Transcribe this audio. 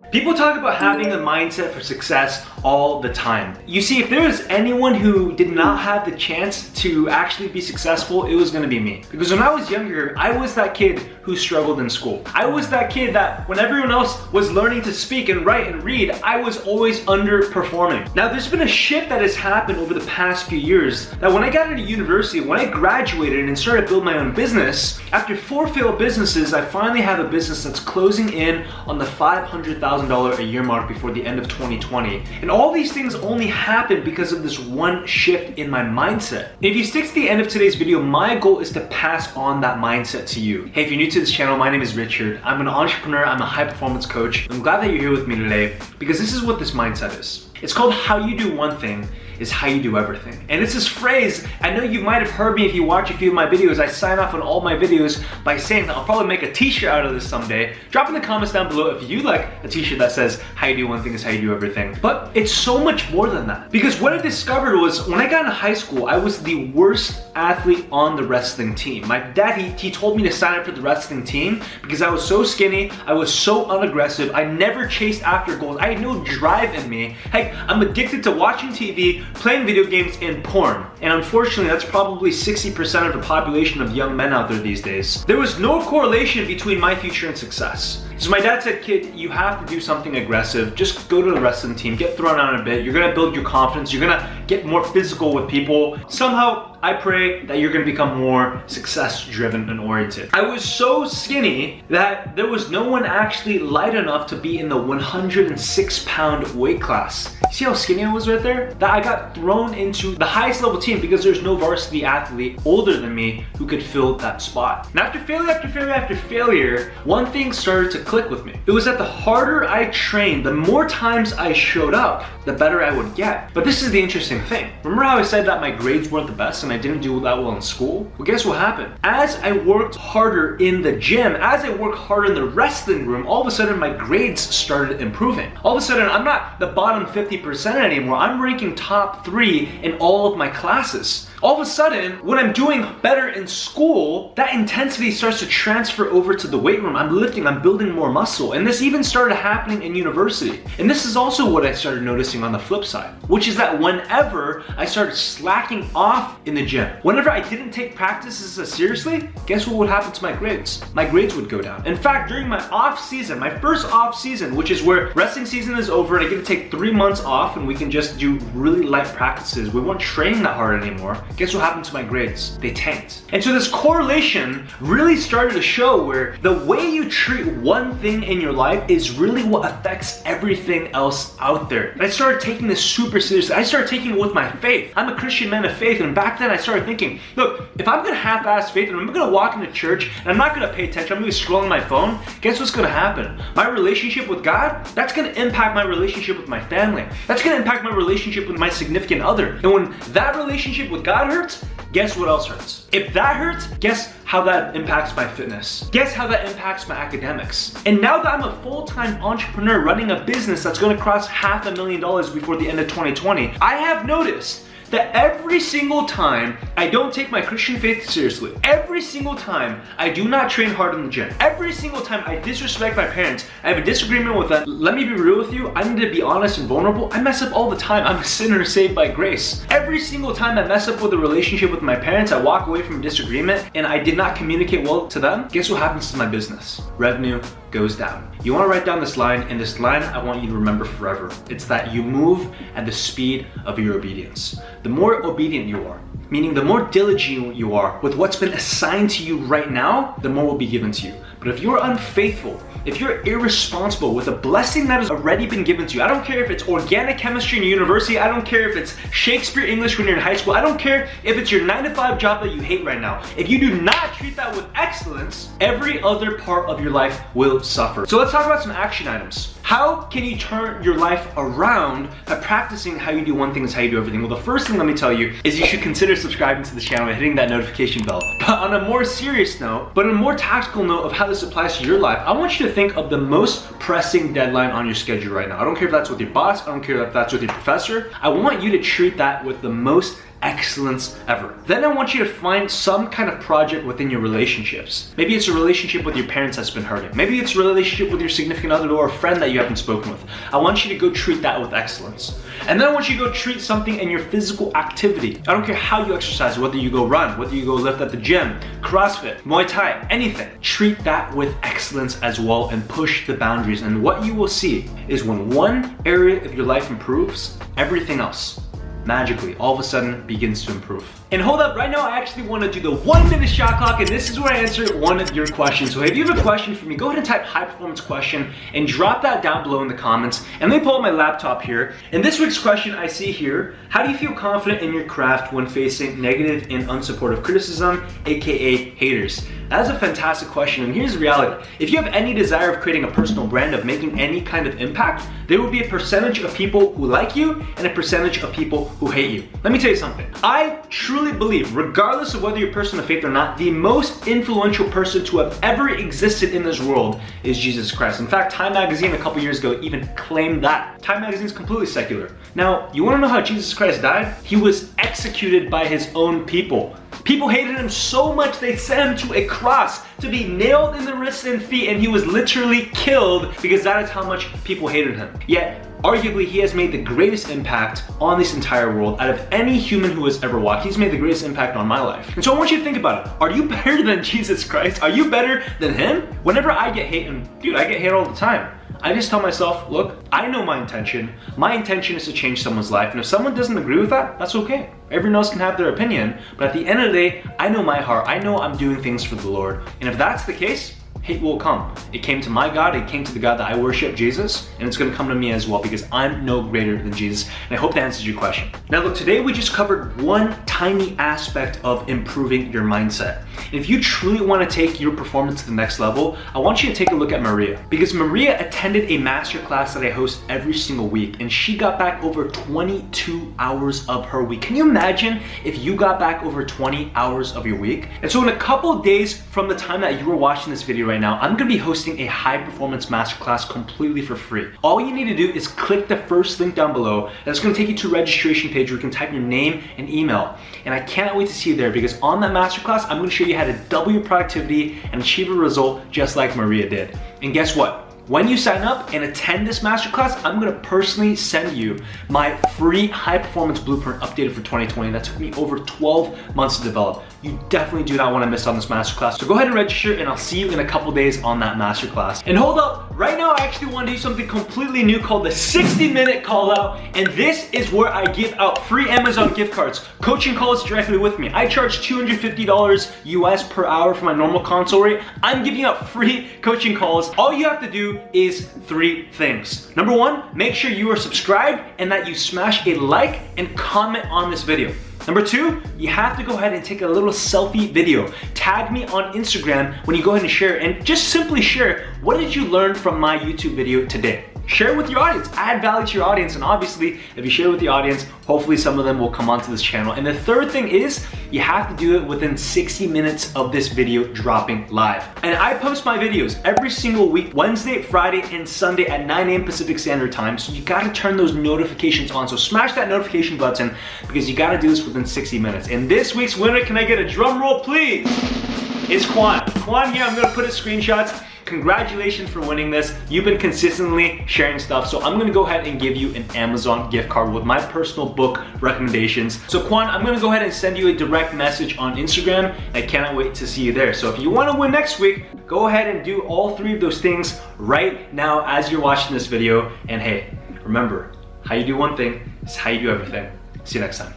People talk about having a mindset for success all the time. You see, if there was anyone who did not have the chance to actually be successful, it was gonna be me. Because when I was younger, I was that kid who struggled in school. I was that kid that when everyone else was learning to speak and write and read, I was always underperforming. Now, there's been a shift that has happened over the past few years that when I got into university, when I graduated and started building my own business, after 4 failed businesses, I finally have a business that's closing in on the $500,000 a year mark before the end of 2020. And all these things only happened because of this one shift in my mindset. If you stick to the end of today's video, my goal is to pass on that mindset to you. Hey, if you're new to this channel, my name is Richard. I'm an entrepreneur, I'm a high performance coach. I'm glad that you're here with me today because this is what this mindset is. It's called how you do one thing is how you do everything. And it's this phrase, I know you might have heard me if you watch a few of my videos. I sign off on all my videos by saying that I'll probably make a t-shirt out of this someday. Drop in the comments down below if you like a t-shirt that says how you do one thing is how you do everything. But it's so much more than that. Because what I discovered was when I got into high school, I was the worst athlete on the wrestling team. My dad, he told me to sign up for the wrestling team because I was so skinny, I was so unaggressive, I never chased after goals, I had no drive in me. Heck, I'm addicted to watching TV, playing video games, and porn. And unfortunately, that's probably 60% of the population of young men out there these days. There was no correlation between my future and success. So my dad said, kid, you have to do something aggressive. Just go to the wrestling team, get thrown out a bit. You're gonna build your confidence. You're gonna get more physical with people. Somehow, I pray that you're gonna become more success-driven and oriented. I was so skinny that there was no one actually light enough to be in the 106-pound weight class. You see how skinny I was right there? That I got thrown into the highest level team because there's no varsity athlete older than me who could fill that spot. And after failure after failure after failure, one thing started to click with me. It was that the harder I trained, the more times I showed up, the better I would get. But this is the interesting thing. Remember how I said that my grades weren't the best and I didn't do that well in school? Well, guess what happened? As I worked harder in the gym, as I worked harder in the wrestling room, all of a sudden my grades started improving. All of a sudden, I'm not the bottom 50% anymore. I'm ranking top 3 in all of my classes. All of a sudden, when I'm doing better in school, that intensity starts to transfer over to the weight room. I'm lifting, I'm building more muscle. And this even started happening in university. And this is also what I started noticing on the flip side, which is that whenever I started slacking off in the gym, whenever I didn't take practices as seriously, guess what would happen to my grades? My grades would go down. In fact, during my off season, my first off season, which is where wrestling season is over and I get to take 3 months off and we can just do really light practices. We weren't training that hard anymore. Guess what happened to my grades? They tanked. And so this correlation really started to show where the way you treat one thing in your life is really what affects everything else out there. And I started taking this super seriously. I started taking it with my faith. I'm a Christian man of faith, and back then I started thinking, look, if I'm gonna half-ass faith and I'm gonna walk into church and I'm not gonna pay attention, I'm gonna be scrolling my phone, guess what's gonna happen? My relationship with God, that's gonna impact my relationship with my family. That's gonna impact my relationship with my significant other. And when that relationship with God hurts, guess what else hurts? If that hurts, guess how that impacts my fitness. Guess how that impacts my academics. And now that I'm a full-time entrepreneur running a business that's gonna cross $500,000 before the end of 2020, I have noticed that every single time I don't take my Christian faith seriously, every single time I do not train hard in the gym, every single time I disrespect my parents, I have a disagreement with them, let me be real with you, I need to be honest and vulnerable, I mess up all the time. I'm a sinner saved by grace. Every single time I mess up with a relationship with my parents, I walk away from a disagreement and I did not communicate well to them, guess what happens to my business? Revenue goes down. You wanna write down this line, and this line I want you to remember forever. It's that you move at the speed of your obedience. The more obedient you are, meaning the more diligent you are with what's been assigned to you right now, the more will be given to you. But if you're unfaithful, if you're irresponsible with a blessing that has already been given to you, I don't care if it's organic chemistry in university, I don't care if it's Shakespeare English when you're in high school, I don't care if it's your 9-to-5 job that you hate right now. If you do not treat that with excellence, every other part of your life will suffer. So let's talk about some action items. How can you turn your life around by practicing how you do one thing is how you do everything? Well, the first thing let me tell you is you should consider subscribing to this channel and hitting that notification bell. But on a more serious note, but on a more tactical note of how this applies to your life, I want you to think of the most pressing deadline on your schedule right now. I don't care if that's with your boss, I don't care if that's with your professor. I want you to treat that with the most excellence ever. Then I want you to find some kind of project within your relationships. Maybe it's a relationship with your parents that's been hurting. Maybe it's a relationship with your significant other or a friend that you haven't spoken with. I want you to go treat that with excellence. And then I want you to go treat something in your physical activity. I don't care how you exercise, whether you go run, whether you go lift at the gym, CrossFit, Muay Thai, anything. Treat that with excellence as well and push the boundaries. And what you will see is when one area of your life improves, everything else magically all of a sudden begins to improve. And hold up, right now I actually want to do the 1 minute shot clock, and this is where I answer one of your questions. So if you have a question for me, go ahead and type high performance question and drop that down below in the comments. And let me pull up my laptop here. And this week's question I see here: how do you feel confident in your craft when facing negative and unsupportive criticism, aka haters? That's a fantastic question, and here's the reality. If you have any desire of creating a personal brand, of making any kind of impact, there will be a percentage of people who like you and a percentage of people who hate you. Let me tell you something. I truly believe, regardless of whether you're a person of faith or not, the most influential person to have ever existed in this world is Jesus Christ. In fact, Time Magazine a couple years ago even claimed that. Time Magazine is completely secular. Now, you wanna know how Jesus Christ died? He was executed by his own people. People hated him so much they sent him to a cross to be nailed in the wrists and feet, and he was literally killed because that is how much people hated him. Yet, arguably, he has made the greatest impact on this entire world out of any human who has ever walked. He's made the greatest impact on my life. And so I want you to think about it. Are you better than Jesus Christ? Are you better than him? Whenever I get hate, and dude, I get hate all the time, I just tell myself, look, I know my intention. My intention is to change someone's life. And if someone doesn't agree with that, that's okay. Everyone else can have their opinion. But at the end of the day, I know my heart. I know I'm doing things for the Lord. And if that's the case, hate will come. It came to my God, it came to the God that I worship, Jesus, and it's gonna come to me as well because I'm no greater than Jesus. And I hope that answers your question. Now look, today we just covered one tiny aspect of improving your mindset. And if you truly wanna take your performance to the next level, I want you to take a look at Maria, because Maria attended a masterclass that I host every single week, and she got back over 22 hours of her week. Can you imagine if you got back over 20 hours of your week? And so in a couple of days from the time that you were watching this video right now, I'm gonna be hosting a high performance masterclass completely for free. All you need to do is click the first link down below, and it's gonna take you to a registration page where you can type your name and email. And I can't wait to see you there, because on that masterclass, I'm gonna show you how to double your productivity and achieve a result just like Maria did. And guess what? When you sign up and attend this masterclass, I'm gonna personally send you my free high performance blueprint updated for 2020 that took me over 12 months to develop. You definitely do not wanna miss on this masterclass. So go ahead and register, and I'll see you in a couple days on that masterclass. And hold up, right now I actually wanna do something completely new called the 60-minute call out. And this is where I give out free Amazon gift cards, coaching calls directly with me. I charge $250 US per hour for my normal consult rate. I'm giving out free coaching calls. All you have to do is 3 things. Number 1, make sure you are subscribed and that you smash a like and comment on this video. Number 2, you have to go ahead and take a little selfie video. Tag me on Instagram when you go ahead and share, and just simply share, what did you learn from my YouTube video today? Share with your audience, add value to your audience, and obviously, if you share with the audience, hopefully some of them will come onto this channel. And the third thing is, you have to do it within 60 minutes of this video dropping live. And I post my videos every single week, Wednesday, Friday, and Sunday at 9 a.m. Pacific Standard Time, so you gotta turn those notifications on. So smash that notification button, because you gotta do this within 60 minutes. And this week's winner, can I get a drum roll, please? It's Quan. Quan here, I'm gonna put his screenshots. Congratulations for winning this. You've been consistently sharing stuff, so I'm gonna go ahead and give you an Amazon gift card with my personal book recommendations. So Quan, I'm gonna go ahead and send you a direct message on Instagram. I cannot wait to see you there. So if you wanna win next week, go ahead and do all 3 of those things right now as you're watching this video. And hey, remember, how you do one thing is how you do everything. See you next time.